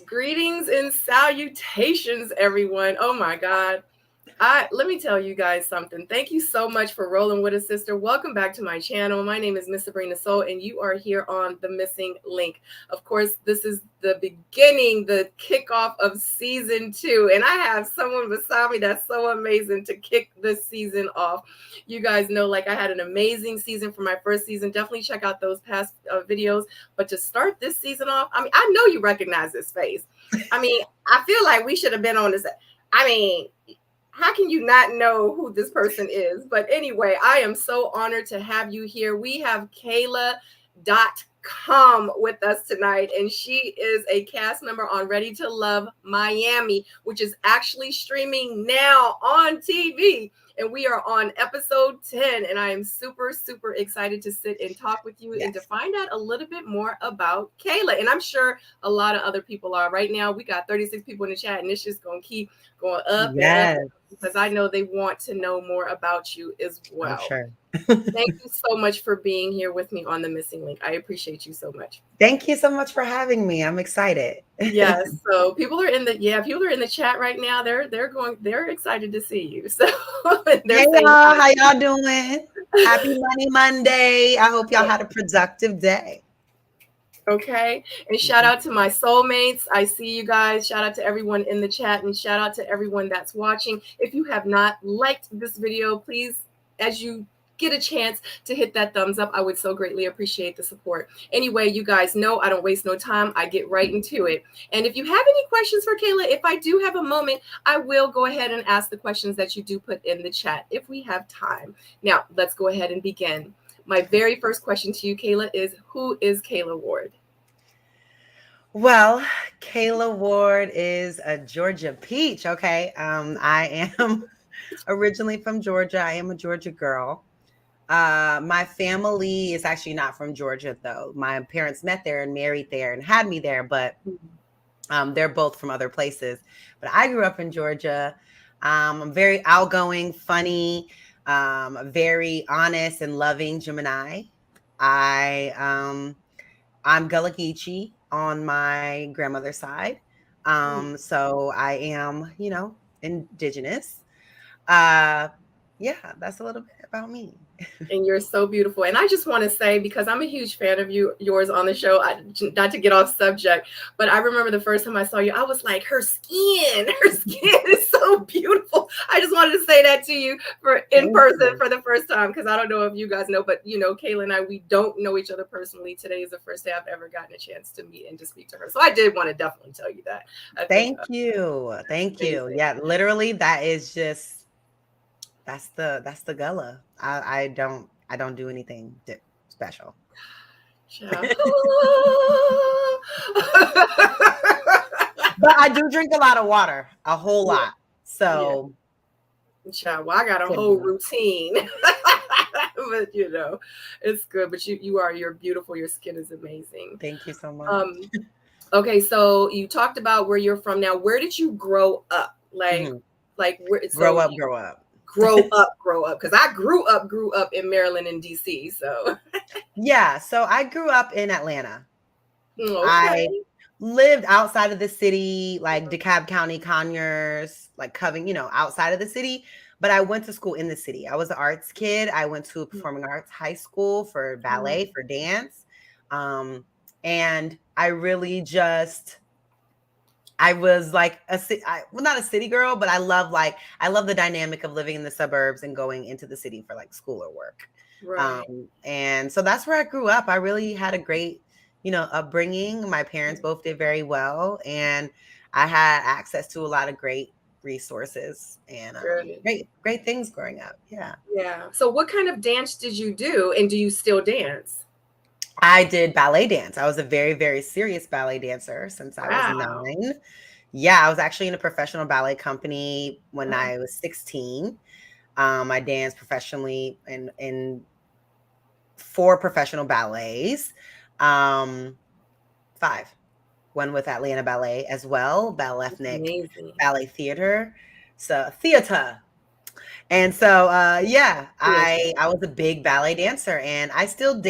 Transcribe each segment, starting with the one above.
Greetings and salutations, everyone. Oh my God. Let me tell you guys something. Thank you so much for rolling with us, sister. Welcome back to my channel. My name is Miss Sabrina Soul, and you are here on The Missing Link. Of course, this is the beginning, the kickoff of season 2, and I have someone beside me that's so amazing to kick this season off. You guys know, like, I had an amazing season for my first season. Definitely check out those past videos. But to start this season off, I mean, I know you recognize this face. I mean, I feel like we should have been on this. I mean, how can you not know who this person is? But anyway, I am so honored to have you here. We have KAYLADOTTCOM with us tonight, and she is a cast member on Ready to Love Miami, which is actually streaming now on TV. And we are on episode 10, and I am super, super excited to sit and talk with you and to find out a little bit more about Kayla. And I'm sure a lot of other people are. Right now, we got 36 people in the chat, and it's just going to keep going up and up, because I know they want to know more about you as well. I'm sure. Thank you so much for being here with me on The Missing Link. I appreciate you so much. Thank you so much for having me. I'm excited. Yes. So people are in the chat right now. They're excited to see you. So hey y'all, how y'all doing? Happy Money Monday. I hope y'all had a productive day. Okay. And shout out to my soulmates. I see you guys. Shout out to everyone in the chat, and shout out to everyone that's watching. If you have not liked this video, please, as you get a chance, to hit that thumbs up. I would so greatly appreciate the support. Anyway, you guys know I don't waste no time. I get right into it. And if you have any questions for Kayla, if I do have a moment, I will go ahead and ask the questions that you do put in the chat if we have time. Now, let's go ahead and begin. My very first question to you, Kayla, is who is Kayla Ward? Well, Kayla Ward is a Georgia peach. Okay. I am originally from Georgia. I am a Georgia girl. My family is actually not from Georgia, though. My parents met there and married there and had me there, but they're both from other places. But I grew up in Georgia. I'm very outgoing, funny, very honest and loving Gemini. I'm Gullah Geechee on my grandmother's side. So I am, indigenous. Yeah, that's a little bit about me. And you're so beautiful. And I just want to say, because I'm a huge fan of yours on the show, not to get off subject, but I remember the first time I saw you, I was like, her skin is so beautiful. I just wanted to say that to you in person for the first time, because I don't know if you guys know, but Kayla and I, we don't know each other personally. Today is the first day I've ever gotten a chance to meet and to speak to her. So I did want to definitely tell you that. Thank you. Yeah, literally, that is just, that's the Gullah. I don't do anything special. But I do drink a lot of water, a whole lot. So, well, I got a whole routine. But it's good. But you're beautiful. Your skin is amazing. Thank you so much. Okay, so you talked about where you're from. Now, where did you grow up? Like where? Grow up. Grow up, because I grew up in Maryland and DC. So yeah, so I grew up in Atlanta. Okay. I lived outside of the city, like DeKalb County, Conyers, like Coving, outside of the city. But I went to school in the city. I was an arts kid. I went to a performing arts high school for ballet, for dance. And I really I was like not a city girl, but I love the dynamic of living in the suburbs and going into the city for like school or work. Right. And so that's where I grew up. I really had a great, upbringing. My parents both did very well, and I had access to a lot of great resources and great things growing up. Yeah. Yeah. So what kind of dance did you do, and do you still dance? I did ballet dance. I was a very, very serious ballet dancer since I was 9. Yeah, I was actually in a professional ballet company when I was 16. I danced professionally in 4 professional ballets. 5. One with Atlanta Ballet as well, Belle Ethnic Ballet Theater. So theater. And so, I was a big ballet dancer, and I still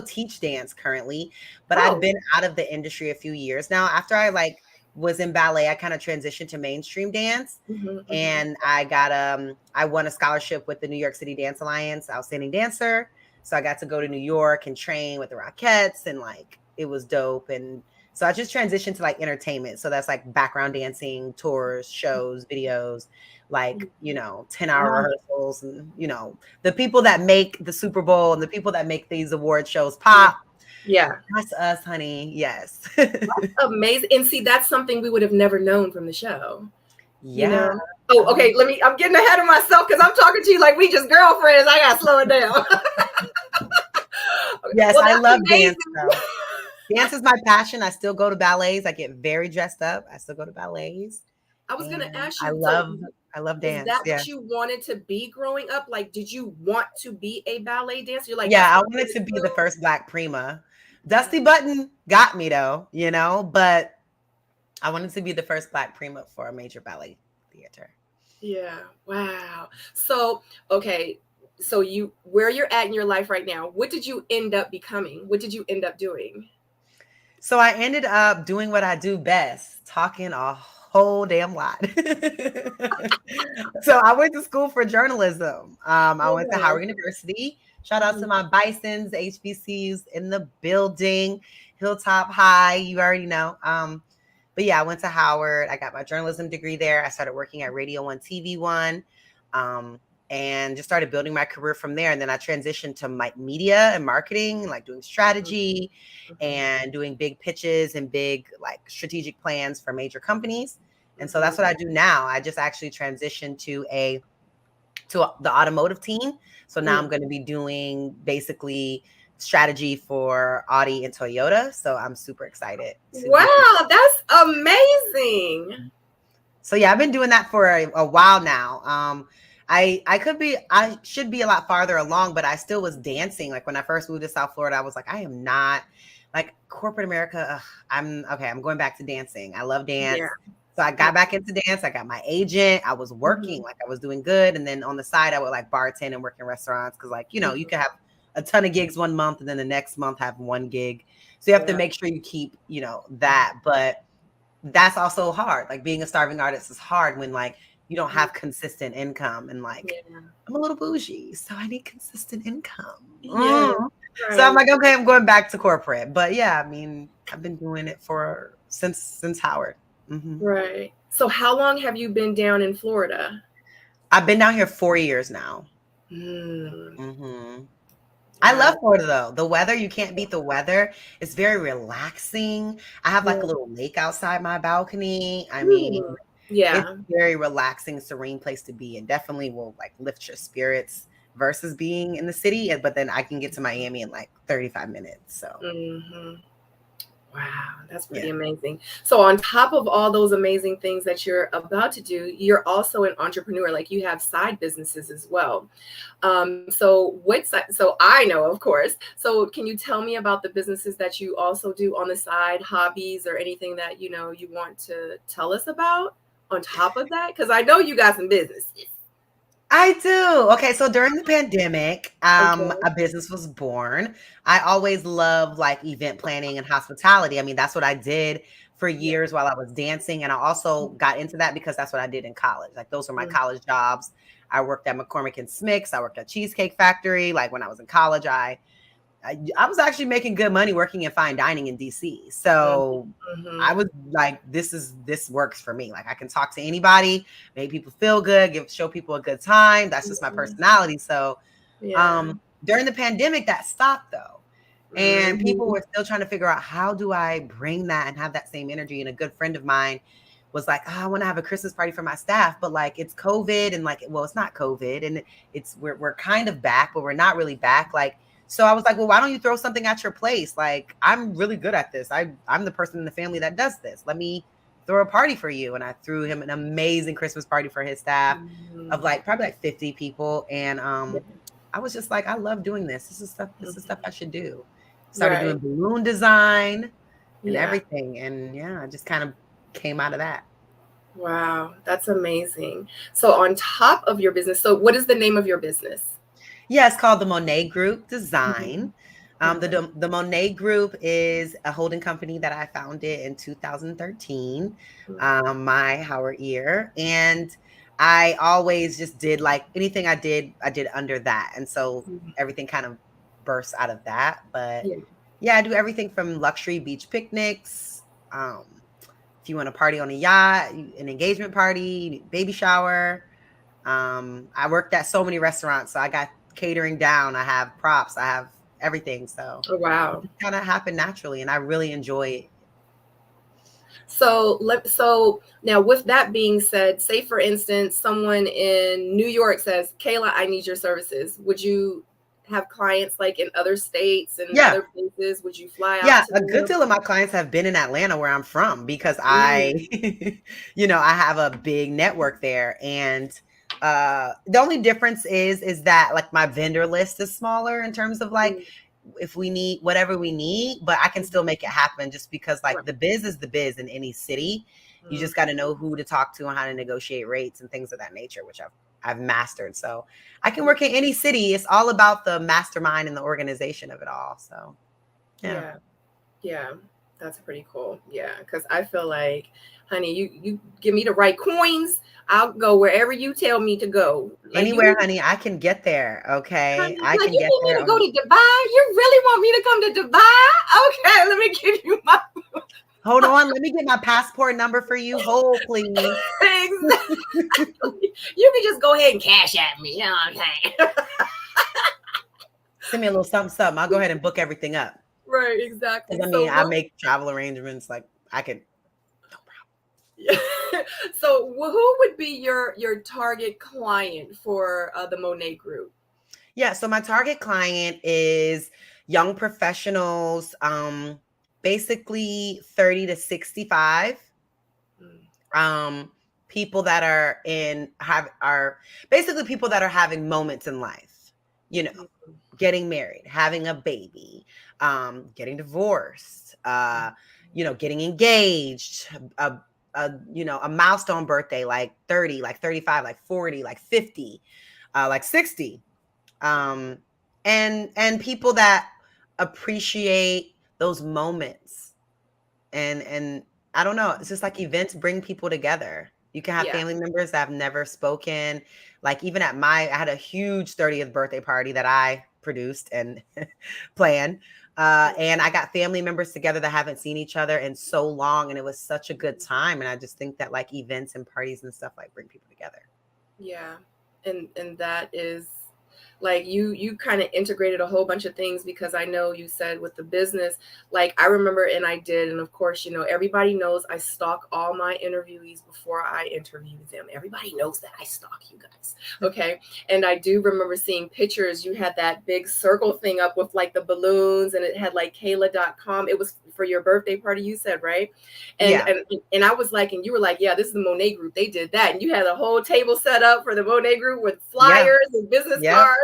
teach dance currently, but I've been out of the industry a few years now. After I was in ballet, I kind of transitioned to mainstream dance. Mm-hmm. And I won a scholarship with the New York City Dance Alliance, outstanding dancer. So I got to go to New York and train with the Rockettes, and like it was dope. And so I just transitioned to like entertainment. So that's like background dancing, tours, shows, videos, like, 10-hour Wow. rehearsals, and the people that make the Super Bowl and the people that make these award shows Yeah. pop. Yeah. That's us, honey. Yes. Amazing. And see, that's something we would have never known from the show. Yeah. Oh, okay. I'm getting ahead of myself because I'm talking to you like we just girlfriends. I gotta slow it down. Yes, well, I that's love amazing. dance though. Dance is my passion. I still go to ballets. I get very dressed up. I still go to ballets. I was gonna ask I you, love is dance. that Yeah. what you wanted to be growing up? Like, did you want to be a ballet dancer? You're like, Yeah, that's I what wanted to be do? the first Black prima. Dusty Button got me though, but I wanted to be the first Black prima for a major ballet theater. Yeah. Wow. So, okay. So where you're at in your life right now, what did you end up becoming? What did you end up doing? So I ended up doing what I do best, talking a whole damn lot. So I went to school for journalism. I went to Howard University. Shout out to my Bisons, HBCUs in the building, Hilltop High, you already know. But yeah, I went to Howard. I got my journalism degree there. I started working at Radio 1, TV 1, and just started building my career from there. And then I transitioned to media and marketing, like doing strategy and doing big pitches and big like strategic plans for major companies. And so that's what I do now. I just actually transitioned to the automotive team. So now I'm going to be doing basically strategy for Audi and Toyota. So I'm super excited. Wow, that's amazing. So yeah, I've been doing that for a while now. I should be a lot farther along, but I still was dancing. Like when I first moved to South Florida, I was like, I am not like corporate America. I'm going back to dancing. I love dance. Yeah. So I got back into dance. I got my agent. I was working, like I was doing good. And then on the side, I would like bartend and work in restaurants. Cause like, you can have a ton of gigs one month and then the next month have one gig. So you have to make sure you keep, that. But that's also hard. Like being a starving artist is hard when like you don't have consistent income, and like I'm a little bougie, so I need consistent income. Right. So I'm like, okay, I'm going back to corporate. But yeah, I mean, I've been doing it since Howard. Right. So how long have you been down in Florida? I've been down here 4 years now. I love Florida though. The weather, you can't beat the weather. It's very relaxing. I have like a little lake outside my balcony. I mean, it's a very relaxing, serene place to be, and definitely will like lift your spirits versus being in the city. But then I can get to Miami in like 35 minutes. So wow, that's pretty amazing. So on top of all those amazing things that you're about to do, you're also an entrepreneur. Like you have side businesses as well. So I know, of course. So can you tell me about the businesses that you also do on the side, hobbies or anything that you want to tell us about on top of that? Because I know you got some businesses. I do. Okay, so during the pandemic, a business was born. I always loved like event planning and hospitality. I mean, that's what I did for years while I was dancing. And I also got into that because that's what I did in college. Like those were my college jobs. I worked at McCormick and Smith's. I worked at Cheesecake Factory. Like when I was in college, I was actually making good money working in fine dining in DC. So I was like, this works for me. Like I can talk to anybody, make people feel good, show people a good time. That's just my personality. So during the pandemic, that stopped though. And people were still trying to figure out, how do I bring that and have that same energy? And a good friend of mine was like, I want to have a Christmas party for my staff, but like it's COVID, and like, well, it's not COVID, and we're kind of back, but we're not really back. Like, so I was like, well, why don't you throw something at your place? Like, I'm really good at this. I'm the person in the family that does this. Let me throw a party for you. And I threw him an amazing Christmas party for his staff of like probably like 50 people. And I was just like, I love doing this. This is stuff I should do. Started doing balloon design and everything. And I just kind of came out of that. Wow, that's amazing. So on top of your business, so what is the name of your business? Yeah, it's called the Monae Group Design. The Monae Group is a holding company that I founded in 2013, my Howard year. And I always just did like anything I did under that. And so everything kind of bursts out of that. But yeah, I do everything from luxury beach picnics. If you want to party on a yacht, an engagement party, baby shower. I worked at so many restaurants, so I got catering down. I have props. I have everything. So wow, it kind of happened naturally, and I really enjoy it. So now with that being said, say for instance, someone in New York says, Kayla, I need your services. Would you have clients like in other states and other places? Would you fly out to a good deal of my clients have been in Atlanta, where I'm from, because I I have a big network there. And the only difference is that like my vendor list is smaller in terms of like if we need whatever we need, but I can still make it happen, just because like the biz is the biz in any city. You just got to know who to talk to and how to negotiate rates and things of that nature, which I've mastered. So I can work in any city. It's all about the mastermind and the organization of it all. So yeah, that's pretty cool. Yeah, because I feel like, honey, you give me the right coins, I'll go wherever you tell me to go. Like anywhere, honey, I can get there. Okay, honey, I can you get need there. me to go to Dubai? You really want me to come to Dubai? Okay, let me give you my. Hold on, let me get my passport number for you. Hold, please. Exactly. You can just go ahead and cash at me. You know what I'm saying? Send me a little something. I'll go ahead and book everything up. Right, exactly. I mean, I make travel arrangements. Like I could. No problem. So who would be your target client for the Monae Group? Yeah, so my target client is young professionals, basically 30 to 65. People that are basically people that are having moments in life, getting married, having a baby, getting divorced, getting engaged, a milestone birthday, like 30, like 35, like 40, like 50, like 60. And people that appreciate those moments. And I don't know, it's just like events bring people together. You can have family members that have never spoken. Like even at I had a huge 30th birthday party that I produced and planned. And I got family members together that haven't seen each other in so long. And it was such a good time. And I just think that like events and parties and stuff like bring people together. Yeah. And that is like you kind of integrated a whole bunch of things, because I know you said with the business, like I remember, and I did, and of course, everybody knows I stalk all my interviewees before I interview them. Everybody knows that I stalk you guys. Okay. And I do remember seeing pictures. You had that big circle thing up with like the balloons, and it had like KAYLADOTTCOM. It was for your birthday party, you said, right? And I was like, and you were like, yeah, this is the Monae Group. They did that. And you had a whole table set up for the Monae Group with flyers and business cards.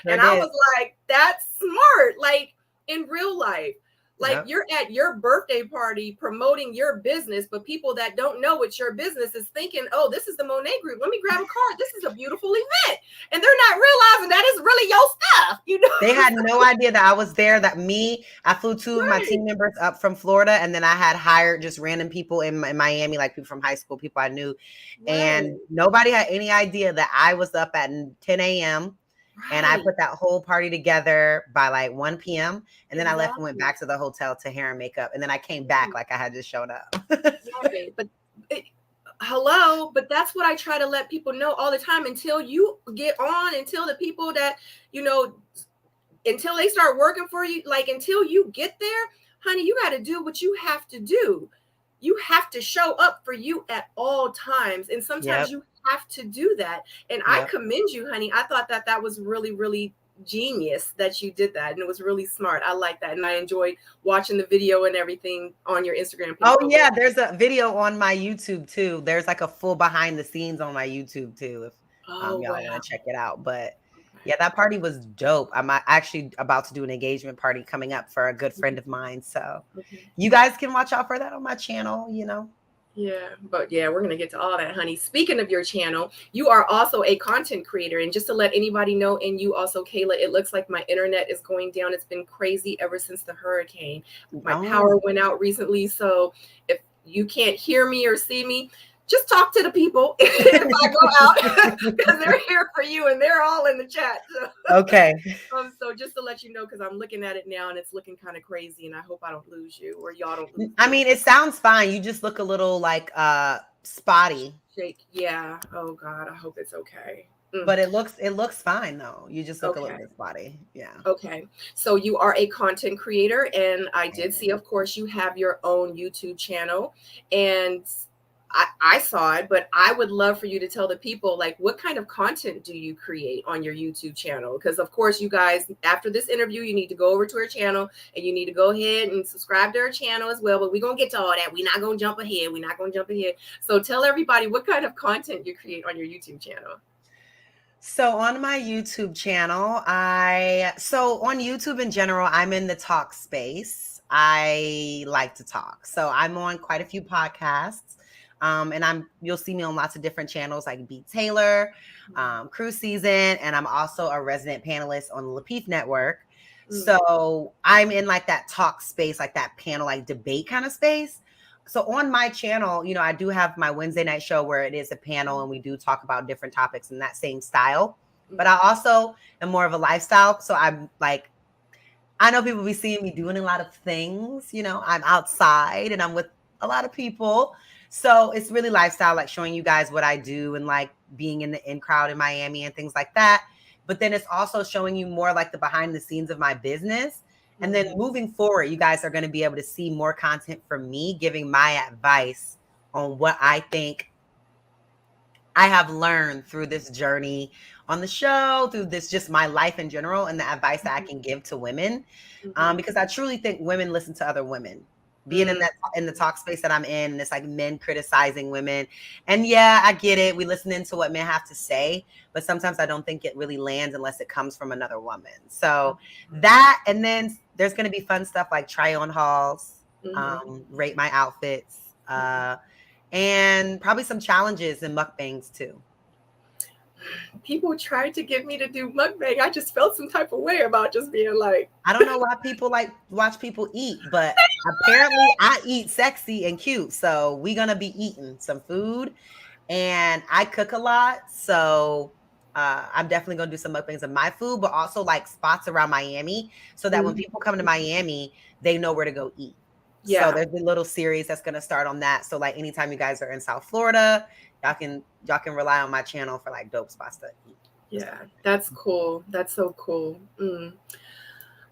And I was like, that's smart. Like in real life, like you're at your birthday party promoting your business, but people that don't know it's your business is thinking, oh, this is the Monae Group. Let me grab a card. This is a beautiful event. And they're not realizing that is really your stuff. They had no idea that I was there, I flew two of my team members up from Florida, and then I had hired just random people in Miami, like people from high school, people I knew. And nobody had any idea that I was up at 10 a.m. And I put that whole party together by like 1 p.m. And then I left and went back to the hotel to hair and makeup. And then I came back like I had just showed up. But that's what I try to let people know all the time, until you get on, until the people that, until they start working for you, like until you get there, honey, you got to do what you have to do. You have to show up for you at all times. And sometimes you have to do that. And I commend you, honey. I thought that was really, really genius that you did that. And it was really smart. I like that. And I enjoyed watching the video and everything on your Instagram. Oh, yeah. There's a video on my YouTube, too. There's like a full behind the scenes on my YouTube, too, if y'all want to check it out. But yeah, that party was dope. I'm actually about to do an engagement party coming up for a good friend of mine. So you guys can watch out for that on my channel, Yeah, but yeah, we're gonna get to all that, honey. Speaking of your channel, you are also a content creator, and just to let anybody know, and you also, Kayla, it looks like my internet is going down. It's been crazy ever since the hurricane. My Oh, power went out recently, so if you can't hear me or see me, just talk to the people if I go out because they're here for you and they're all in the chat. okay. So just to let you know, because I'm looking at it now and it's looking kind of crazy, and I hope I don't lose you or y'all don't lose I me. mean, it sounds fine. You just look a little like spotty, Shake. Yeah. Oh God, I hope it's okay. Mm, but it looks fine though. You just look a little okay. bit spotty. Yeah. Okay. So you are a content creator, and I did see, of course, you have your own YouTube channel, and I saw it, but I would love for you to tell the people, like, what kind of content do you create on your YouTube channel? Because, of course, you guys, after this interview, you need to go over to her channel and you need to go ahead and subscribe to her channel as well. But we're going to get to all that. We're not going to jump ahead. We're not going to jump ahead. So tell everybody what kind of content you create on your YouTube channel. So on my YouTube channel, so on YouTube in general, I'm in the talk space. I like to talk. So I'm on quite a few podcasts. And you'll see me on lots of different channels like Beat Taylor, Cruise Season, and I'm also a resident panelist on the Lapeef Network. Mm, So I'm in like that talk space, like that panel, like debate kind of space. So on my channel, I do have my Wednesday night show where it is a panel and we do talk about different topics in that same style. But I also am more of a lifestyle. So I'm like, I know people be seeing me doing a lot of things. I'm outside and I'm with a lot of people. So it's really lifestyle, like showing you guys what I do and like being in the in crowd in Miami and things like that. But then it's also showing you more like the behind the scenes of my business. And then moving forward, you guys are going to be able to see more content from me giving my advice on what I think I have learned through this journey on the show, through this just my life in general, and the advice that I can give to women. Because I truly think women listen to other women. Being in the talk space that I'm in, and it's like men criticizing women. And yeah, I get it. We listen into what men have to say, but sometimes I don't think it really lands unless it comes from another woman. So that, and then there's going to be fun stuff like try on hauls, rate my outfits, and probably some challenges and mukbangs too. People tried to get me to do mukbang. I just felt some type of way about just being like, I don't know why people like watch people eat, but apparently I eat sexy and cute. So we're gonna be eating some food, and I cook a lot. So I'm definitely gonna do some mukbangs of my food, but also like spots around Miami, so that when people come to Miami, they know where to go eat. So yeah. there's a little series that's gonna start on that. So like anytime you guys are in South Florida, y'all can rely on my channel for like dope spots to eat. Yeah, that's cool. That's so cool.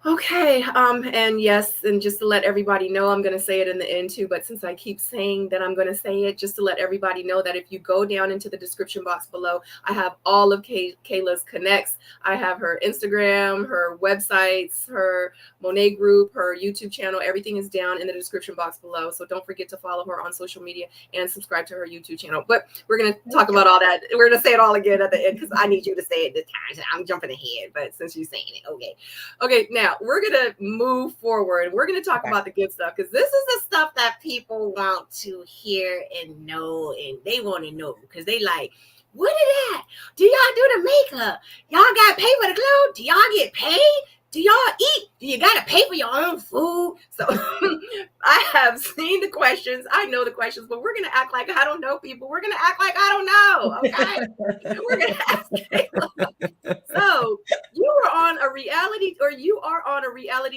Okay. And yes, and just to let everybody know, I'm going to say it in the end too, but since I keep saying that I'm going to say it, just to let everybody know that if you go down into the description box below, I have all of Kayla's connects. I have her Instagram, her websites, her Monae group, her YouTube channel. Everything is down in the description box below. So don't forget to follow her on social media and subscribe to her YouTube channel. But we're going to talk about all that. We're going to say it all again at the end because I need you to say it this time. So I'm jumping ahead, but since you're saying it, okay. Okay, now we're gonna move forward. We're gonna talk about the good stuff because this is the stuff that people want to hear and know, and they want to know because they like, what is that? Do y'all do the makeup? Y'all got to pay for the clothes? Do y'all get paid? Do y'all eat? Do you got to pay for your own food? So I have seen the questions. I know the questions, but we're going to act like I don't know people. We're going to act like I don't know. Okay. We're going to ask Kayla. So you are on a reality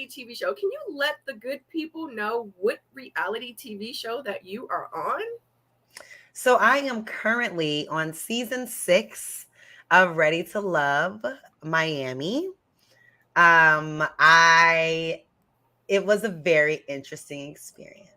TV show. Can you let the good people know what reality TV show that you are on? So I am currently on season 6 of Ready to Love Miami. It was a very interesting experience.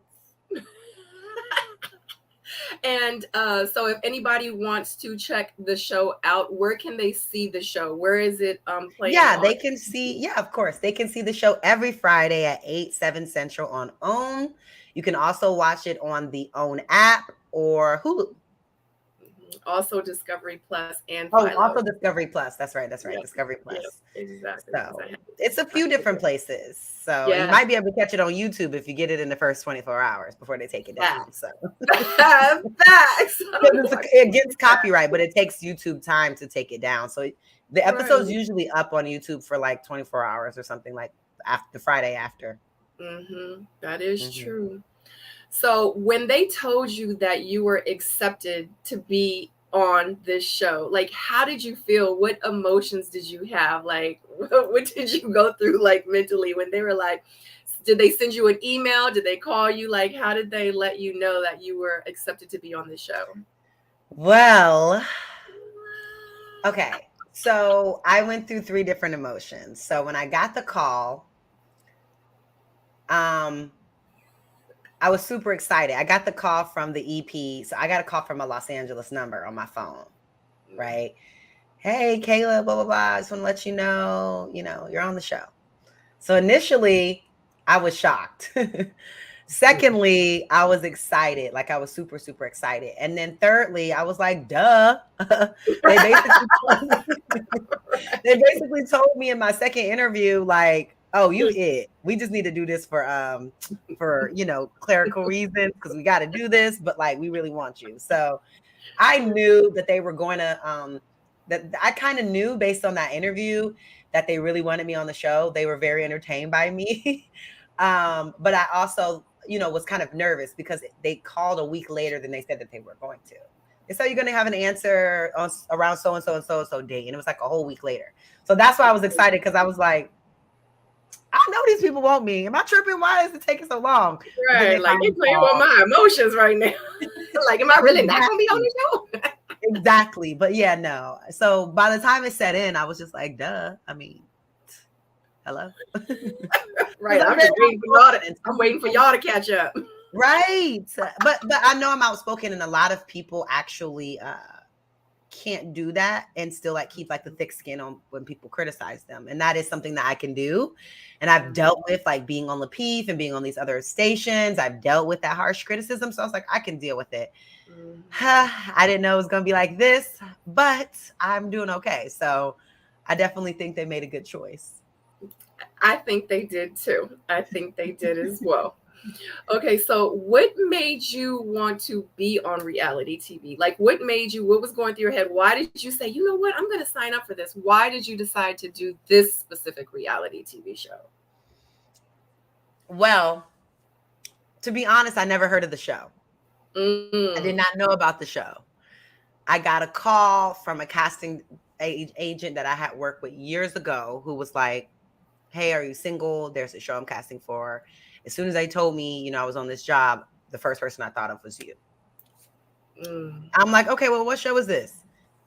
And so if anybody wants to check the show out, where can they see the show? Where is it playing? Yeah, they can see, of course. They can see the show every Friday at 8, 7 Central on OWN. You can also watch it on the OWN app or Hulu. also Discovery Plus and Oh, Philo. also Discovery Plus. That's right. That's right. Yep. Discovery Yep. Plus. Exactly. Because So it's a few different places. So you yeah. might be able to catch it on YouTube if you get it in the first 24 hours before they take it down. So facts. it gets copyright, but it takes YouTube time to take it down. So the episode's usually up on YouTube for like 24 hours or something, like after the Friday after. That is true. So when they told you that you were accepted to be on this show, like, how did you feel? What emotions did you have? Like, what did you go through, like, mentally when they were like, did they send you an email? Did they call you? Like, how did they let you know that you were accepted to be on the show? Well, okay. So I went through 3 different emotions. So when I got the call, I was super excited. I got the call from the EP. So I got a call from a Los Angeles number on my phone, right? Hey, Kayla, blah, blah, blah. I just want to let you know, you're on the show. So initially, I was shocked. Secondly, I was excited. Like, I was super, super excited. And then thirdly, I was like, duh. They basically told me in my second interview, like, oh, you it. We just need to do this for clerical reasons, because we got to do this, but like, we really want you. So I knew that they were going to that I kind of knew based on that interview that they really wanted me on the show. They were very entertained by me. But I also, was kind of nervous because they called a week later than they said that they were going to. They said, you're going to have an answer around so-and-so and so-and-so date. And it was like a whole week later. So that's why I was excited, because I was like, I know these people want me. Am I tripping? Why is it taking so long? Right. Like, you're playing with my emotions right now. Like, am I really not going to be on the show? Exactly. But yeah, no. So by the time it set in, I was just like, duh. I mean, hello. Right. I'm waiting for y'all to catch up. Right. But I know I'm outspoken, and a lot of people actually can't do that and still like keep like the thick skin on when people criticize them. And that is something that I can do. And I've dealt with like being on Lapeef and being on these other stations. I've dealt with that harsh criticism. So I was like, I can deal with it. I didn't know it was going to be like this, but I'm doing okay. So I definitely think they made a good choice. I think they did too. I think they did as well. Okay, so what made you want to be on reality TV? Like, what was going through your head? Why did you say, you know what, I'm going to sign up for this? Why did you decide to do this specific reality TV show? Well, to be honest, I never heard of the show. I did not know about the show. I got a call from a casting agent that I had worked with years ago who was like, hey, are you single? There's a show I'm casting for. As soon as they told me, I was on this job, the first person I thought of was you. I'm like, okay, well, what show is this?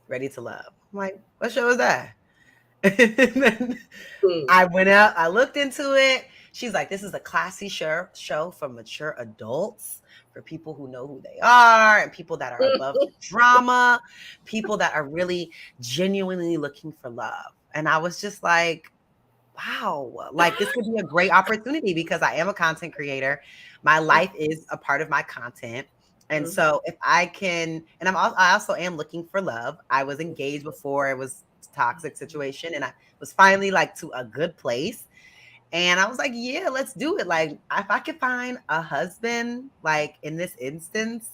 Ready to Love. I'm like, what show is that? Then I went out, I looked into it. She's like, this is a classy show for mature adults, for people who know who they are and people that are above the drama, people that are really genuinely looking for love. And I was just like, wow, like this could be a great opportunity, because I am a content creator. My life is a part of my content. And so if I can, and I also am looking for love. I was engaged before it was a toxic situation, and I was finally like to a good place. And I was like, yeah, let's do it. Like, if I could find a husband, like in this instance,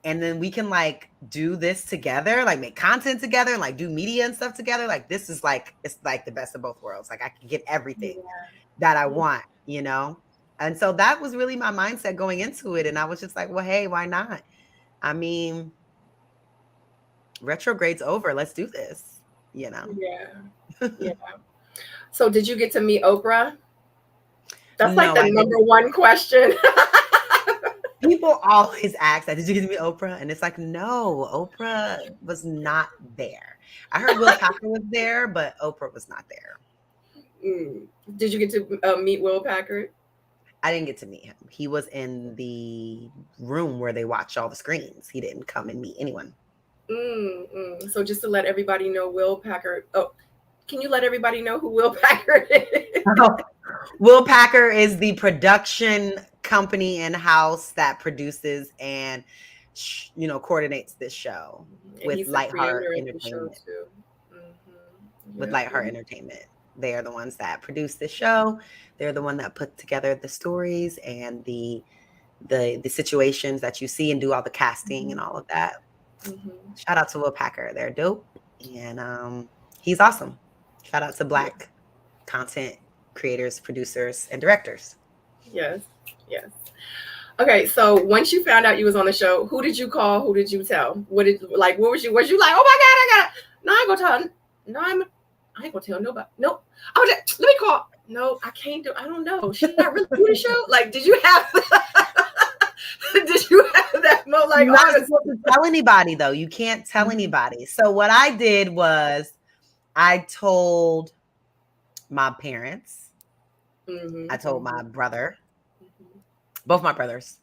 and then we can like do this together, like make content together and like do media and stuff together. Like, this is like, it's like the best of both worlds. Like, I can get everything that I want, And so that was really my mindset going into it. And I was just like, well, hey, why not? I mean, retrograde's over. Let's do this, Yeah. So did you get to meet Oprah? That's like the number one question. People always ask that. Did you get to meet Oprah? And it's like, no, Oprah was not there. I heard Will Packer was there, but Oprah was not there. Did you get to meet Will Packer? I didn't get to meet him. He was in the room where they watch all the screens. He didn't come and meet anyone. So just to let everybody know, Will Packer. Oh, can you let everybody know who Will Packer is? Will Packer is the production company in-house that produces and coordinates this show And with he's the Lightheart creator of the show Entertainment. too. With Yep. Lightheart Entertainment. They are the ones that produce the show. They're the one that put together the stories and the situations that you see and do all the casting and all of that. Shout out to Will Packer. They're dope. And he's awesome. Shout out to Black content creators, producers, and directors. Yes. Yes. Okay, so once you found out you was on the show, who did you call? Who did you tell? What was you like? Oh my God, I got it. No, I ain't gonna tell. No, I ain't gonna tell nobody. Nope. Let me call. No, I can't do. I don't know. Should I really do the show? Like, did you have? Did you have that moment? Like, you're not supposed to tell anybody though. You can't tell anybody. So what I did was I told my parents. I told my brother, both my brothers.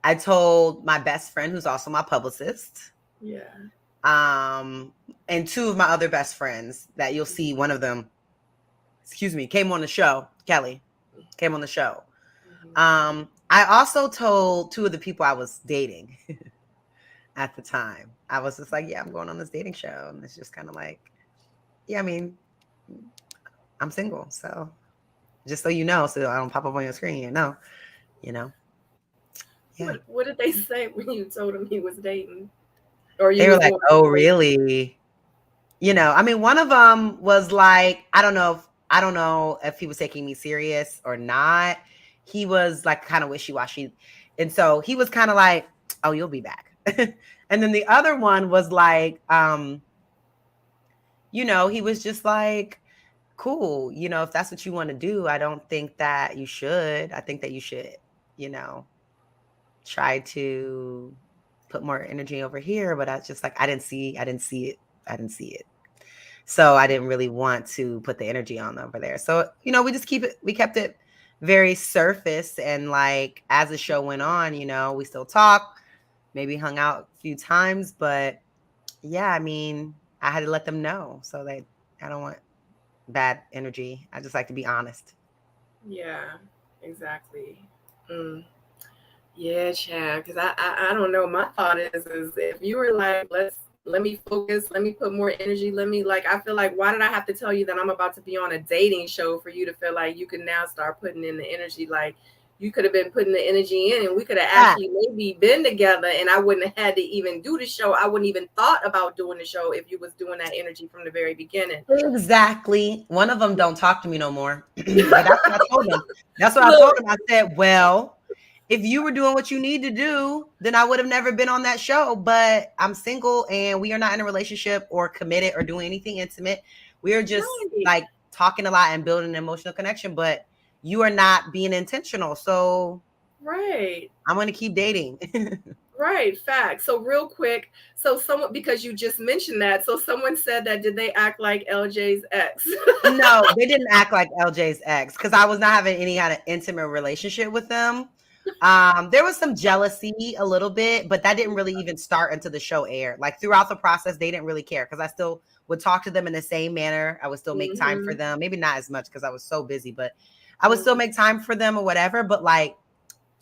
I told my best friend, who's also my publicist. Yeah. And two of my other best friends that you'll see, one of them, came on the show. Kelly came on the show. I also told two of the people I was dating at the time. I was just like, yeah, I'm going on this dating show. And it's just kind of like, yeah, I mean, I'm single. So just so you know, so I don't pop up on your screen, you know. Yeah. What did they say when you told him he was dating? Or they were like, oh, really? I mean, one of them was like, I don't know if he was taking me serious or not. He was like kind of wishy-washy. And so he was kind of like, oh, you'll be back. And then the other one was like, he was just like, cool. If that's what you want to do, I don't think that you should. I think that you should, try to put more energy over here. But I was just like, I didn't see it. So I didn't really want to put the energy on over there. So, we kept it very surface. And like, as the show went on, we still talk, maybe hung out a few times, but yeah, I mean, I had to let them know. So I don't want bad energy. I just like to be honest. Yeah, exactly. Yeah, Chad, because I don't know. My thought is if you were like, let me focus, let me put more energy, I feel like, why did I have to tell you that I'm about to be on a dating show for you to feel like you can now start putting in the energy? Like, you could have been putting the energy in and we could have actually maybe been together and I wouldn't have had to even do the show. I wouldn't even thought about doing the show if you was doing that energy from the very beginning. Exactly. One of them don't talk to me no more. But that's what I told him. That's what I told him. I said, well, if you were doing what you need to do, then I would have never been on that show. But I'm single and we are not in a relationship or committed or doing anything intimate. We are just like talking a lot and building an emotional connection, but you are not being intentional. So right, I'm going to keep dating. Right, fact. So real quick, because you just mentioned that, so someone said that, did they act like LJ's ex? No, they didn't act like LJ's ex because I was not having any kind of intimate relationship with them. There was some jealousy a little bit, but that didn't really even start until the show aired. Like throughout the process, they didn't really care because I still would talk to them in the same manner. I would still make time for them. Maybe not as much because I was so busy, but I would still make time for them or whatever. But like,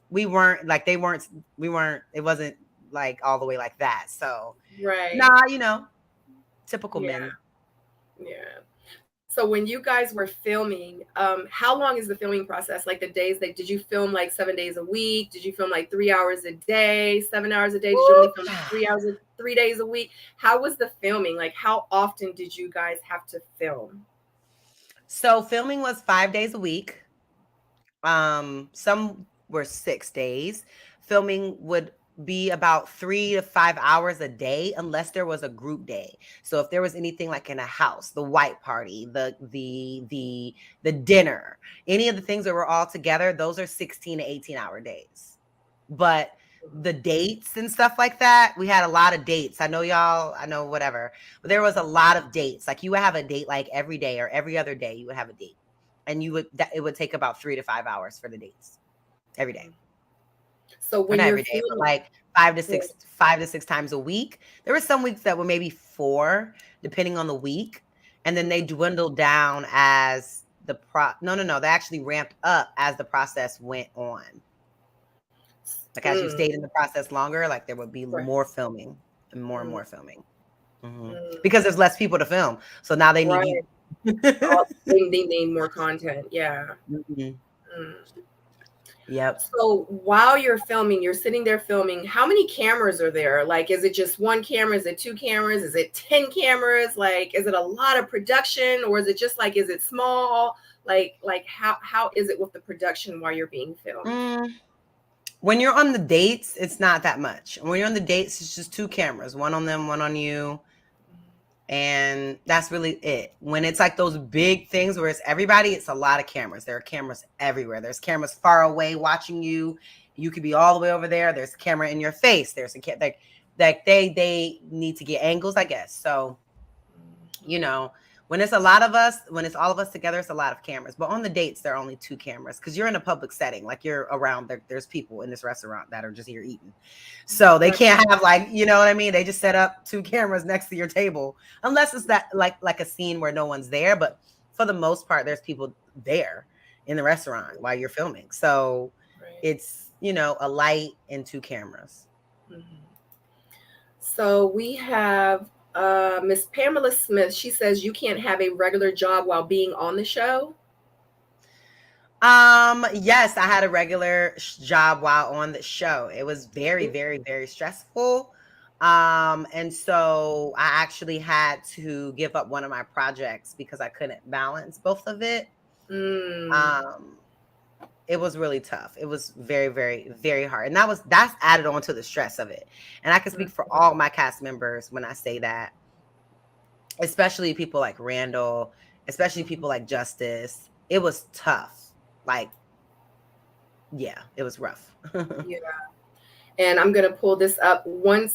we weren't like, it wasn't like all the way like that. So right. Nah, typical men. Yeah. So when you guys were filming, how long is the filming process? Like the days did you film like 7 days a week? Did you film like 3 hours a day, 7 hours a day? Did you only film 3 hours, 3 days a week? How was the filming? Like how often did you guys have to film? So filming was 5 days a week. Some were 6 days. Filming would be about 3 to 5 hours a day unless there was a group day. So if there was anything like in a house, the white party, the dinner, any of the things that were all together, those are 16 to 18-hour days. But the dates and stuff like that, we had a lot of dates. I know whatever, but there was a lot of dates. Like you would have a date like every day or every other day you would have a date. And it would take about 3 to 5 hours for the dates every day. So when not every day, but like 5 to 6 times a week. There were some weeks that were maybe 4, depending on the week, and then they dwindled down as they actually ramped up as the process went on. Like as you stayed in the process longer, like there would be Right. more filming and more filming. Mm. Because there's less people to film. So now they need you. They need more content. Yeah. Mm. Yep. So while you're filming, you're sitting there filming, how many cameras are there? Like, is it just one camera? Is it two cameras? Is it 10 cameras? Like, is it a lot of production, or is it just like, is it small? Like how is it with the production while you're being filmed? When you're on the dates, it's not that much. When you're on the dates, it's just two cameras, one on them, one on you. And that's really it. When it's like those big things where it's everybody, it's a lot of cameras. There are cameras everywhere. There's cameras far away watching you. You could be all the way over there. There's a camera in your face. There's a like they need to get angles, I guess. So, you know, when it's a lot of us, when it's all of us together, it's a lot of cameras. But on the dates, there are only two cameras because you're in a public setting. Like you're around there's people in this restaurant that are just here eating. So they can't have like, you know what I mean? They just set up two cameras next to your table. Unless it's that like a scene where no one's there. But for the most part, there's people there in the restaurant while you're filming. So it's, you know, a light and two cameras. So we have Miss Pamela Smith. She says you can't have a regular job while being on the show. Yes, I had a regular job while on the show. It was very, very, very stressful. And so I actually had to give up one of my projects because I couldn't balance both of it. It was really tough. It was very, very, very hard. And that's added on to the stress of it. And I can speak for all my cast members when I say that, especially people like Randall, especially people like Justice. It was tough. Like, yeah, it was rough. Yeah. And I'm going to pull this up one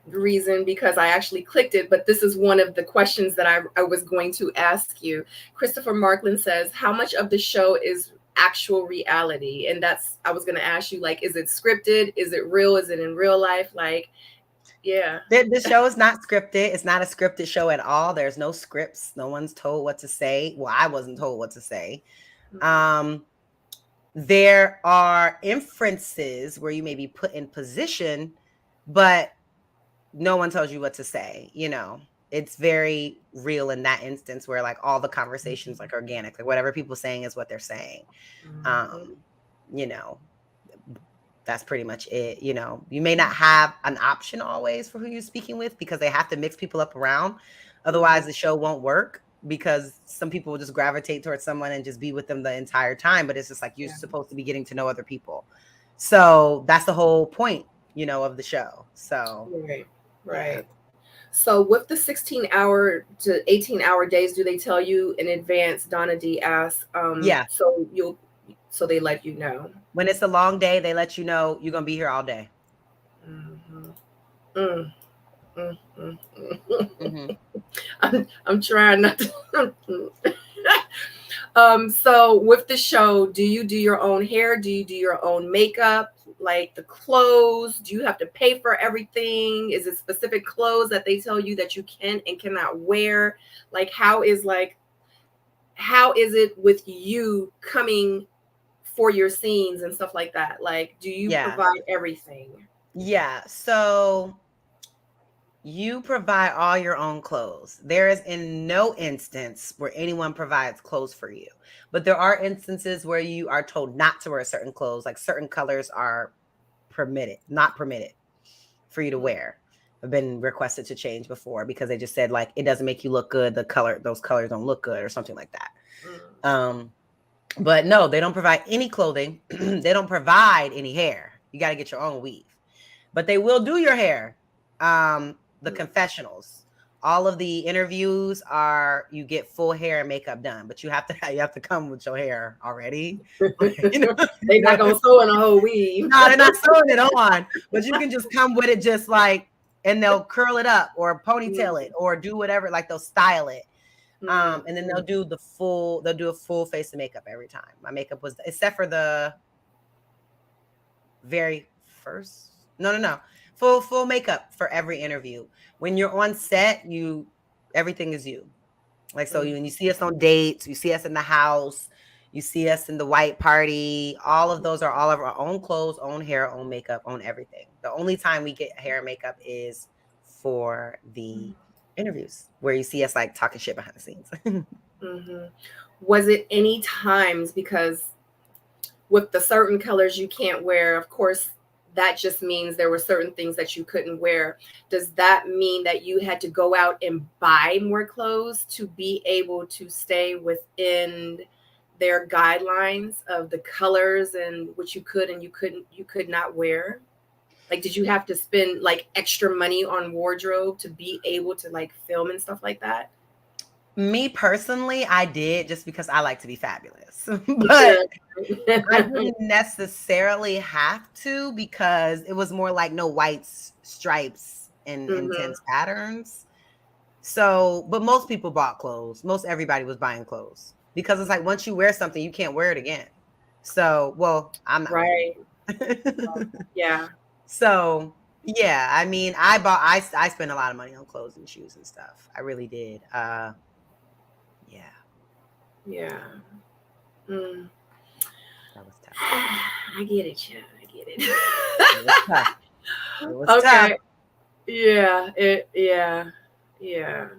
reason because I actually clicked it, but this is one of the questions that I was going to ask you. Christopher Markland says, how much of the show is actual reality? And I was going to ask you, like, is it scripted? Is it real? Is it in real life? Like, yeah. The show is not scripted. It's not a scripted show at all. There's no scripts. No one's told what to say. Well, I wasn't told what to say. There are inferences where you may be put in position, but no one tells you what to say. You know, it's very real in that instance where like all the conversations like organic, like whatever people saying is what they're saying. You know, that's pretty much it. You know, you may not have an option always for who you're speaking with because they have to mix people up around. Otherwise the show won't work. Because some people will just gravitate towards someone and just be with them the entire time. But it's just like you're supposed to be getting to know other people. So that's the whole point, you know, of the show. So right. Yeah. So with the 16-hour to 18-hour days, do they tell you in advance? Donna D asks. Yeah. So they let you know. When it's a long day, they let you know you're gonna be here all day. I'm trying not to. So with the show, do you do your own hair? Do you do your own makeup? Like the clothes? Do you have to pay for everything? Is it specific clothes that they tell you that you can and cannot wear? Like how is it with you coming for your scenes and stuff like that? Like, do you provide everything? Yeah. So you provide all your own clothes. There is in no instance where anyone provides clothes for you. But there are instances where you are told not to wear certain clothes, like certain colors are not permitted for you to wear. I've been requested to change before because they just said like it doesn't make you look good. Those colors don't look good or something like that. But no, they don't provide any clothing. They don't provide any hair. You got to get your own weave. But they will do your hair. The confessionals, all of the interviews you get full hair and makeup done, but you have to come with your hair already. You know? They're not gonna sew in a whole weave. No, they're not sewing it on, but you can just come with it just like, and they'll curl it up or ponytail it or do whatever, like they'll style it. And then they'll do a full face of makeup every time. My makeup was, except for the very first, no. Full makeup for every interview. When you're on set, everything is you. Like, so when you see us on dates, you see us in the house, You see us in the white party. All of those are all of our own clothes, own hair, own makeup, own everything. The only time we get hair and makeup is for the interviews where you see us like talking shit behind the scenes. Mm-hmm. Was it any times, because with the certain colors you can't wear, of course, that just means there were certain things that you couldn't wear. Does that mean that you had to go out and buy more clothes to be able to stay within their guidelines of the colors and what you could and you could not wear? Like, did you have to spend like extra money on wardrobe to be able to like film and stuff like that? Me personally, I did just because I like to be fabulous. But I didn't necessarily have to because it was more like no whites, stripes, and Mm-hmm. intense patterns. So, but most people bought clothes. Most everybody was buying clothes because it's like once you wear something, you can't wear it again. So, well, I'm not wearing Right. it. Yeah. So, yeah, I mean, I spent a lot of money on clothes and shoes and stuff. I really did. Yeah, Yeah. Mm. that was tough. I get it, yeah. I get It was it. tough. It was tough. Okay. Yeah. Yeah. Yeah.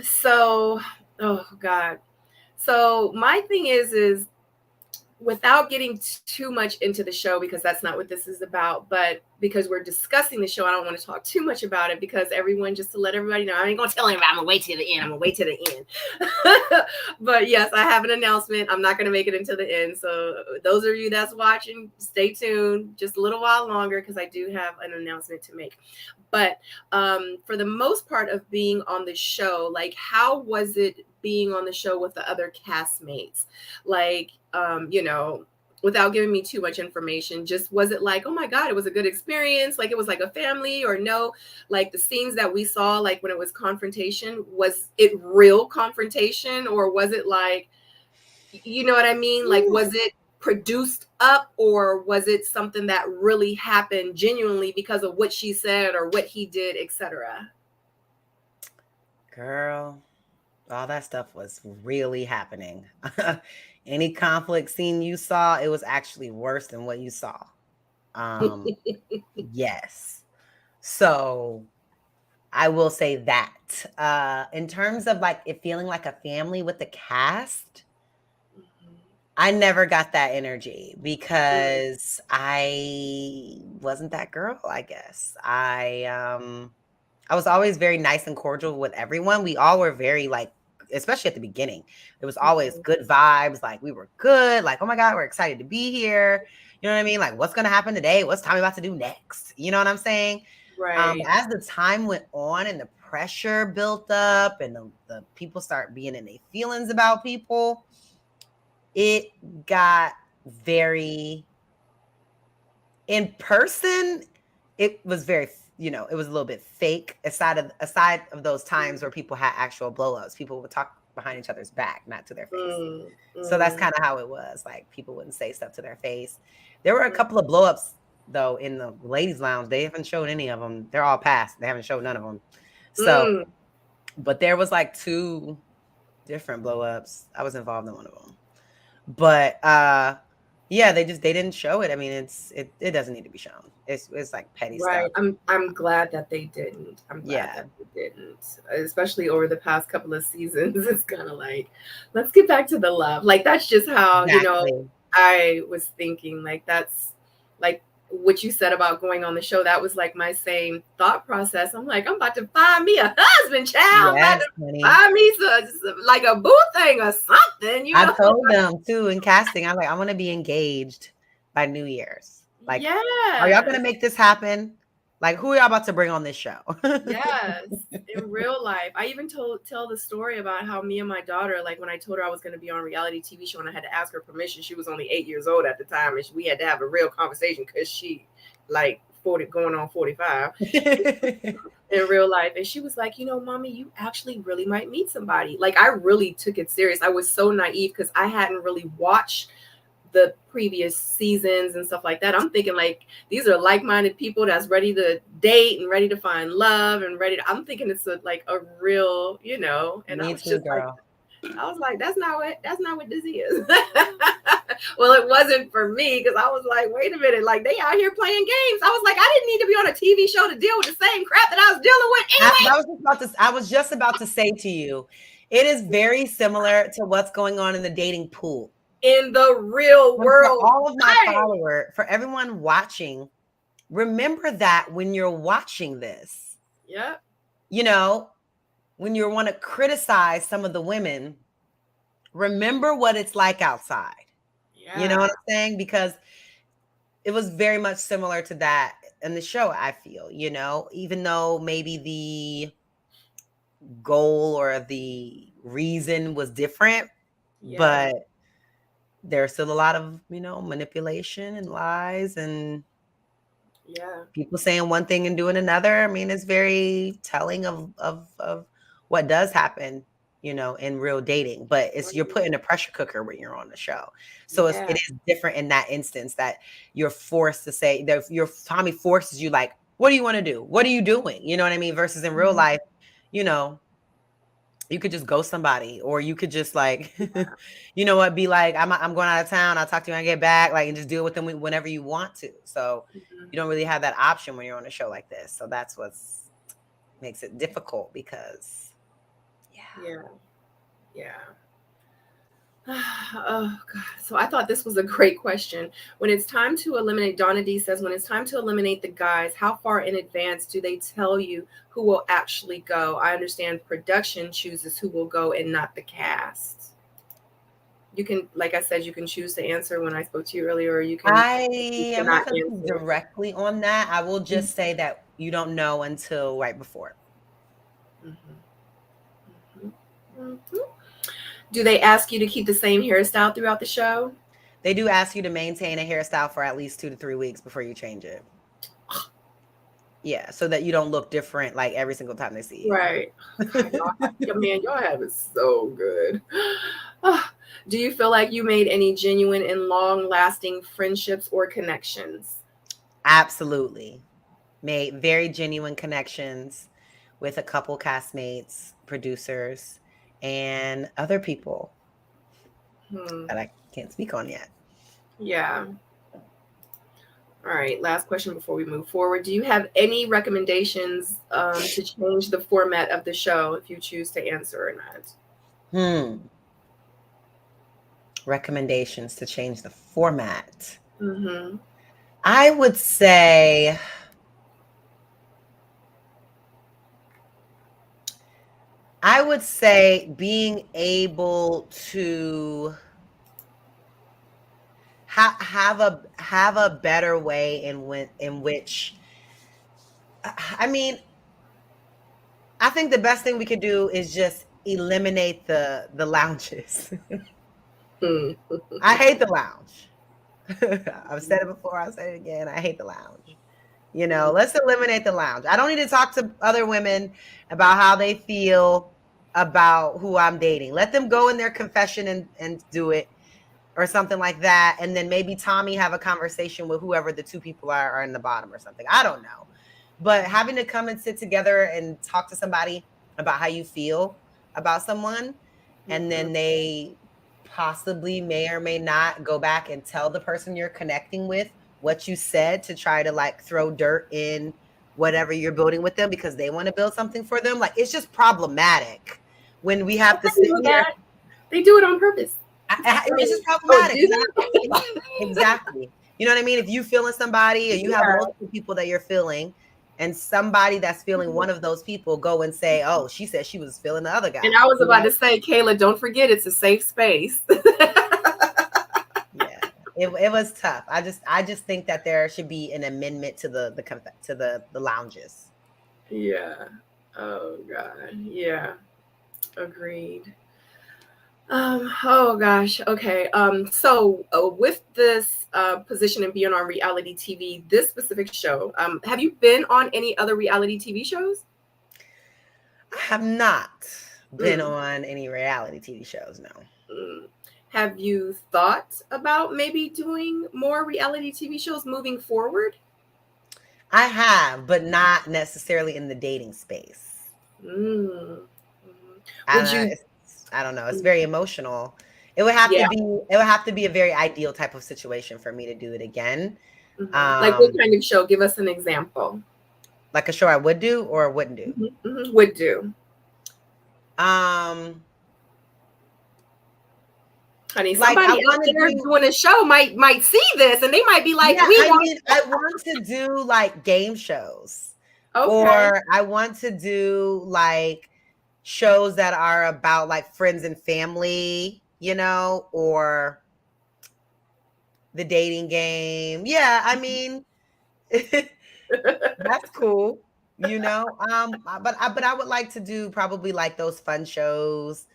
So, oh God. So my thing is without getting too much into the show, because that's not what this is about, but because we're discussing the show, I don't want to talk too much about it, because everyone, just to let everybody know, I ain't gonna tell anybody, I'm gonna wait till the end. I'm gonna wait till the end. But yes, I have an announcement. I'm not gonna make it until the end. So those of you that's watching, stay tuned just a little while longer, because I do have an announcement to make. But for the most part of being on the show, like, how was it being on the show with the other castmates? Like, without giving me too much information, just was it like, oh my God, it was a good experience? Like it was like a family, or no? Like the scenes that we saw, like when it was confrontation, was it real confrontation, or was it like, you know what I mean? Like, was it produced up, or was it something that really happened genuinely because of what she said or what he did, etc.? Girl, all that stuff was really happening. Any conflict scene you saw, it was actually worse than what you saw. Um, yes. So I will say that. In terms of like it feeling like a family with the cast, I never got that energy because I wasn't that girl, I guess. I was always very nice and cordial with everyone. We all were very like, especially at the beginning, it was always good vibes. Like we were good. Like, oh my God, we're excited to be here. You know what I mean? Like, what's going to happen today? What's Tommy about to do next? You know what I'm saying? Right. As the time went on and the pressure built up and the people start being in their feelings about people, it got very in person. It was very, it was a little bit fake. Aside of those times where people had actual blow-ups, people would talk behind each other's back, not to their face. So that's kind of how it was. Like people wouldn't say stuff to their face. There were a couple of blow-ups though in the ladies' lounge. They haven't shown any of them. They're all past. They haven't shown none of them. So, but there was like 2 different blow-ups. I was involved in one of them. But yeah, they didn't show it. I mean, it doesn't need to be shown. It's like petty Right. stuff. I'm glad that they didn't. I'm glad that they didn't. Especially over the past couple of seasons. It's kind of like, let's get back to the love. Like that's just how, Exactly. I was thinking. Like that's like what you said about going on the show. That was like my same thought process. I'm like, I'm about to find me a husband, child. I'm about Yes, to honey. find me like a boo thing or something, I told them too in casting. I'm like, I want to be engaged by New Year's. Like, are y'all gonna Yes. make this happen? Like, who are y'all about to bring on this show? Yes, in real life. I even tell the story about how me and my daughter, like when I told her I was going to be on a reality TV show and I had to ask her permission. She was only 8 years old at the time, and we had to have a real conversation because she like 40 going on 45 in real life. And she was like, mommy, you actually really might meet somebody. Like I really took it serious. I was so naive because I hadn't really watched the previous seasons and stuff like that. I'm thinking like these are like-minded people that's ready to date and ready to find love and I'm thinking it's like a real, and I Me was too, just like, girl. I was like, that's not what this is. Well, it wasn't for me because I was like, wait a minute, like they out here playing games. I was like, I didn't need to be on a TV show to deal with the same crap that I was dealing with anyway. I was just about to say to you, it is very similar to what's going on in the dating pool. In the real And for world. all of my for everyone watching, remember that when you're watching this, Yeah. you know, when you want to criticize some of the women, remember what it's like outside. Yeah. You know what I'm saying? Because it was very much similar to that in the show, I feel, even though maybe the goal or the reason was different, but there's still a lot of, manipulation and lies and people saying one thing and doing another. I mean, it's very telling of what does happen, in real dating, but you're put in a pressure cooker when you're on the show. So it is different in that instance that you're forced to say that your Tommy forces you like, what do you want to do? What are you doing? You know what I mean? Versus in real life, you could just ghost somebody, or you could just like, you know what, be like, I'm going out of town. I'll talk to you when I get back, like, and just deal with them whenever you want to. So you don't really have that option when you're on a show like this. So that's what makes it difficult because, yeah. Oh God. So I thought this was a great question. When it's time to eliminate, Donna D says, when it's time to eliminate the guys, how far in advance do they tell you who will actually go? I understand production chooses who will go and not the cast. You can, like I said, you can choose to answer when I spoke to you earlier, or you can. I am not going to directly on that. I will just say that you don't know until right before. Do they ask you to keep the same hairstyle throughout the show? They do ask you to maintain a hairstyle for at least 2 to 3 weeks before you change it. Yeah, so that you don't look different like every single time they see you. Right. Man, y'all have it so good. Do you feel like you made any genuine and long-lasting friendships or connections? Absolutely. Made very genuine connections with a couple castmates, producers, and other people that I can't speak on yet. Yeah. All right. Last question before we move forward. Do you have any recommendations to change the format of the show if you choose to answer or not? Recommendations to change the format. I would say being able to have a better way in which, I mean, I think the best thing we could do is just eliminate the lounges. I hate the lounge. I've said it before, I'll say it again. I hate the lounge. Let's eliminate the lounge. I don't need to talk to other women about how they feel about who I'm dating. Let them go in their confession and do it, or something like that. And then maybe Tommy have a conversation with whoever the two people are in the bottom or something. I don't know. But having to come and sit together and talk to somebody about how you feel about someone, and then they possibly may or may not go back and tell the person you're connecting with what you said to try to like throw dirt in whatever you're building with them because they want to build something for them. Like, it's just problematic when we have to sit here. They do it on purpose. It's just problematic. Exactly. You know what I mean? If you feeling somebody, or you have multiple people that you're feeling, and somebody that's feeling one of those people go and say, oh, she said she was feeling the other guy. And I was about to say, Kayla, don't forget it's a safe space. Yeah, it was tough. I just think that there should be an amendment to the lounges. Yeah. Oh God. Yeah. Agreed. Oh gosh. Okay. So with this position and being on reality TV, this specific show, have you been on any other reality TV shows? I have not been on any reality TV shows, no. Have you thought about maybe doing more reality TV shows moving forward? I have, but not necessarily in the dating space. Would I don't know. It's very emotional. It would have to Yeah. be. It would have to be a very ideal type of situation for me to do it again. Like what kind of show? Give us an example. Like a show I would do or wouldn't do. Would do. Honey, Like somebody I out want to there do. doing a show might see this and they might be like, Yeah, we I want. mean, I want to do like game shows, Okay. or I want to do like shows that are about like friends and family, you know, or the dating game. Yeah, I mean, that's cool, you know. But I would like to do probably like those fun shows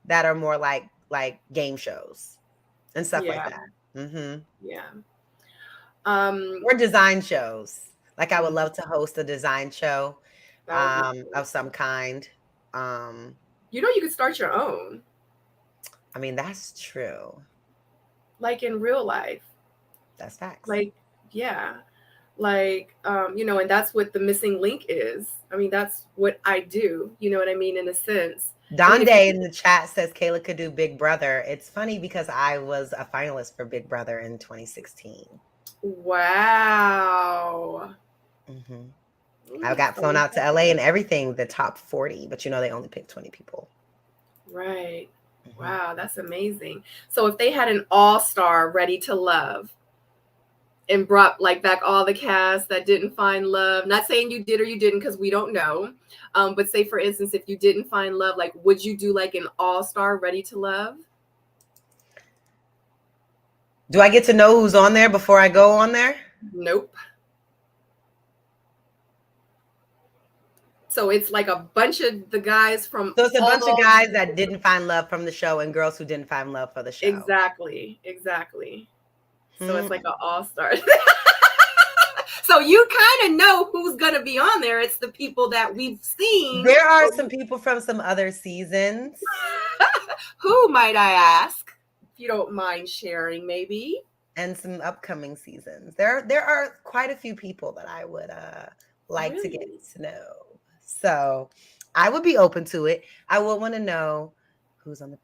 that are more like game shows and stuff like Yeah. that. Mm-hmm. Yeah. Or design shows. Like I would Mhm. love to host a design show That would be cool. of some kind. You know, you could start your own, I mean, that's true. like in real life. That's facts. Like, yeah. Like, you know, and that's what the missing link is. I mean, that's what I do. You know what I mean? In a sense. I mean, Donde if you, in the chat says Kayla could do Big Brother. It's funny because I was a finalist for Big Brother in 2016. wow. I got flown out to LA and everything, the top 40, but you know, they only picked 20 people. Right. Wow, that's amazing. So if they had an all-star ready to love and brought like back all the cast that didn't find love, not saying you did or you didn't because we don't know, but say for instance, if you didn't find love, like would you do like an all-star ready to love? Do I get to know who's on there before I go on there? Nope. So it's like a bunch of the guys from. So it's a bunch of guys that didn't find love from the show and girls who didn't find love for the show. Exactly. So it's like an all-star. So you kind of know who's going to be on there. It's the people that we've seen. There are some people from some other seasons. Who might I ask? If you don't mind sharing, maybe. And some upcoming seasons. There are quite a few people that I would like to get to know. So I would be open to it. I would want to know who's on the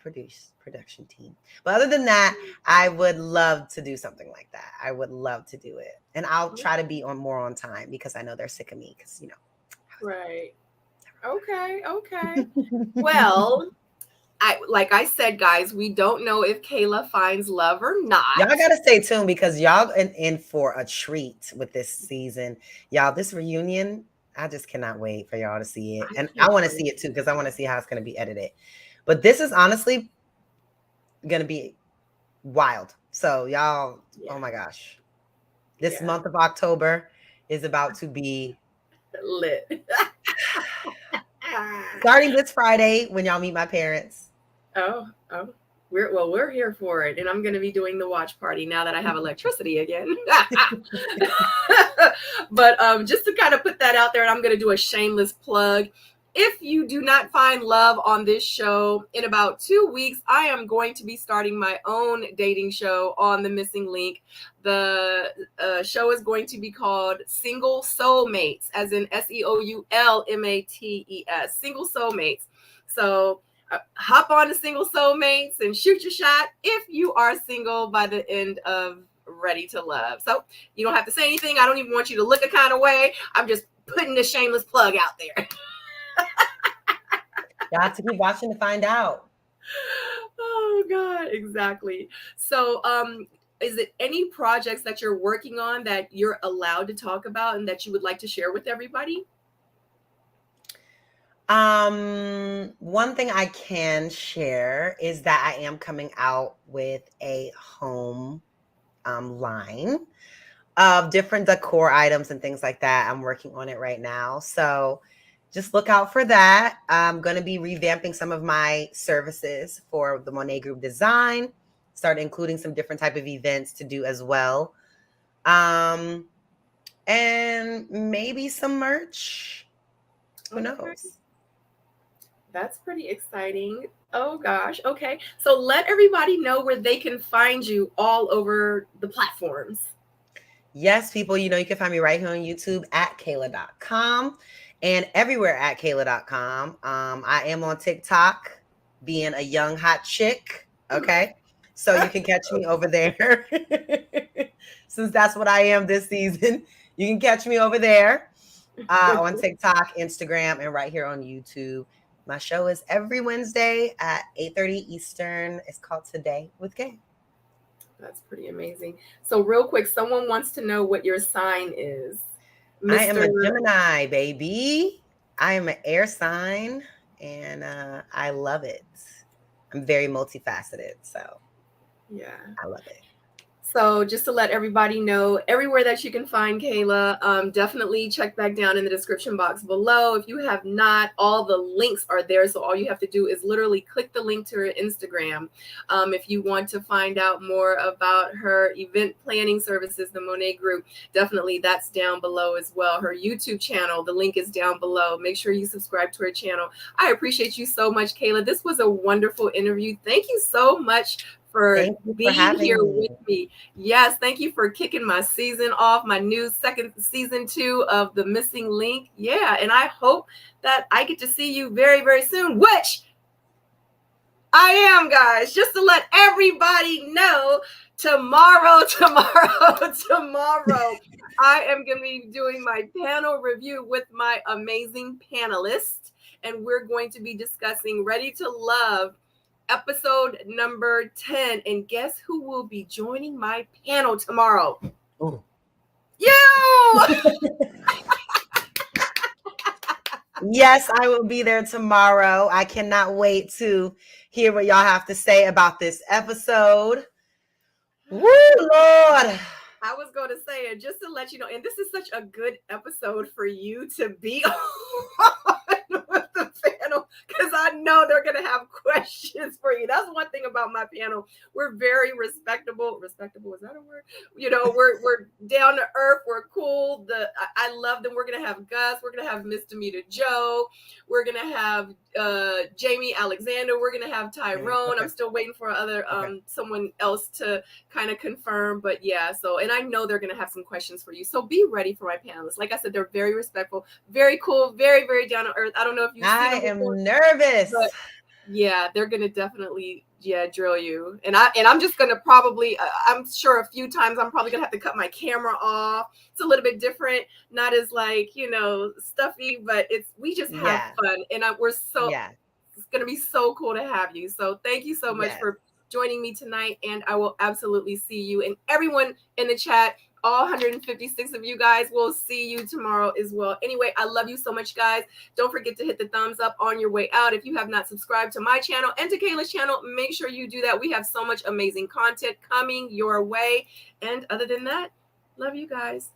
production team. But other than that, I would love to do something like that. I would love to do it. And I'll try to be more on time because I know they're sick of me because, you know. Right. Okay. Well, like I said, guys, we don't know if Kayla finds love or not. Y'all gotta stay tuned because y'all in for a treat with this season. Y'all, this reunion, I just cannot wait for y'all to see it. And I want to see it too because I want to see how it's going to be edited. But this is honestly going to be wild. So y'all, oh my gosh. This month of October is about to be lit. Starting this Friday when y'all meet my parents. Oh. We're here for it. And I'm going to be doing the watch party now that I have electricity again. But just to kind of put that out there, and I'm going to do a shameless plug. If you do not find love on this show, in about 2 weeks, I am going to be starting my own dating show on The Missing Link. The show is going to be called Single Soulmates, as in SEOULMATES, Single Soulmates. So hop on to Single Soulmates and shoot your shot if you are single by the end of Ready to Love. So you don't have to say anything. I don't even want you to look a kind of way. I'm just putting the shameless plug out there. You have to keep watching to find out. Oh God, exactly. So is it any projects that you're working on that you're allowed to talk about and that you would like to share with everybody? One thing I can share is that I am coming out with a home line of different decor items and things like that. I'm working on it right now. So just look out for that. I'm going to be revamping some of my services for the Monae group design, start including some different type of events to do as well. And maybe some merch. Who knows? That's pretty exciting. Oh gosh. Okay. So let everybody know where they can find you all over the platforms. Yes, people, you know, you can find me right here on YouTube at KAYLADOTTCOM and everywhere at KAYLA.com. I am on TikTok, being a young hot chick. Okay. So you can catch me over there. Since that's what I am this season, you can catch me over there on TikTok, Instagram, and right here on YouTube. My show is every Wednesday at 8:30 Eastern. It's called Today with Kay. That's pretty amazing. So real quick, someone wants to know what your sign is. I am a Gemini, baby. I am an air sign, and I love it. I'm very multifaceted, so yeah, I love it. So just to let everybody know, everywhere that you can find Kayla, definitely check back down in the description box below. If you have not, all the links are there. So all you have to do is literally click the link to her Instagram. If you want to find out more about her event planning services, the Monae group, definitely that's down below as well. Her YouTube channel, the link is down below. Make sure you subscribe to her channel. I appreciate you so much, Kayla. This was a wonderful interview. Thank you so much for being here with me. Yes, thank you for kicking my season off, my new season 2 of The Missing Link. Yeah, and I hope that I get to see you very, very soon, which I am, guys. Just to let everybody know, tomorrow, I am going to be doing my panel review with my amazing panelists, and we're going to be discussing Ready to Love, episode number 10. And guess who will be joining my panel tomorrow? Ooh. You! Yes, I will be there tomorrow. I cannot wait to hear what y'all have to say about this episode. Woo, Lord. I was going to say it just to let you know, and this is such a good episode for you to be on with the panel, because I know they're going to have questions for you. That's one thing about my panel. We're very respectable. Respectable, is that a word? You know, we're down to earth. We're cool. I love them. We're going to have Gus. We're going to have Miss Demeter Joe. We're going to have Jamie Alexander. We're going to have Tyrone. Okay. I'm still waiting for someone else to kind of confirm. But yeah, so, and I know they're going to have some questions for you. So be ready for my panelists. Like I said, they're very respectful, very cool, very, very down to earth. I don't know if you've seen them before, nervous. But yeah, they're going to definitely, drill you. And I'm just going to probably, I'm sure a few times I'm probably going to have to cut my camera off. It's a little bit different, not as stuffy, but we just have fun. And it's going to be so cool to have you. So thank you so much for joining me tonight. And I will absolutely see you, and everyone in the chat, all 156 of you guys, will see you tomorrow as well. Anyway, I love you so much, guys. Don't forget to hit the thumbs up on your way out. If you have not subscribed to my channel and to Kayla's channel, make sure you do that. We have so much amazing content coming your way. And other than that, love you guys.